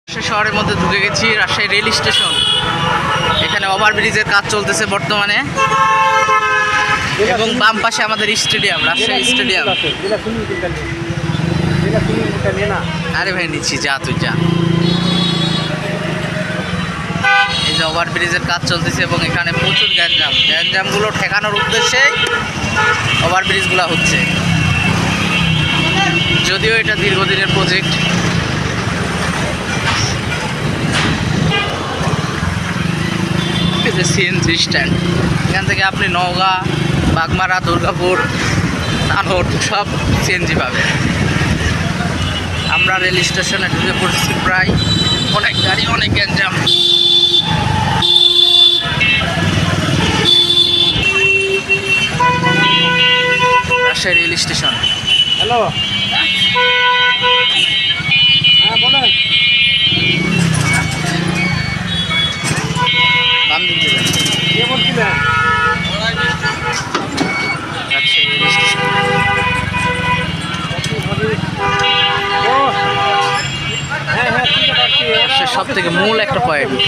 শহরের মধ্যে ঢুকে গেছি, রাজশাহী রেল স্টেশন। এখানে ওভারব্রিজের কাজ চলতেছে বর্তমানে, এবং বাম পাশে আমাদের স্টেডিয়াম, রাজশাহী স্টেডিয়াম। আরে ভাই নিচ্ছি, যা তুই যা। এই যে ওভারব্রিজের কাজ চলতেছে এবং এখানে প্রচুর গ্যাঞ্জামগুলো ঠেকানোর উদ্দেশ্যে ওভারব্রিজগুলো হচ্ছে, যদিও এটা দীর্ঘদিনের প্রজেক্ট। সিএনজি স্ট্যান্ড, এখান থেকে আপনি নওগাঁ, বাগমারা, দুর্গাপুর, নাটোর সব সিএনজি পাবেন। আমরা রেল স্টেশনে ঢুকে পড়ছি, প্রায় অনেক গাড়ি, অনেক গ্যাঞ্জাম। Rajshahi rail station. হ্যালো, হ্যাঁ বলেন। বাম দিক দেবেন। কে বলছিলেন? রাজশাহী রেল স্টেশন ও হ্যাঁ হ্যাঁ, চিনতে পারছি। সব থেকে মূল একটা পয়েন্ট।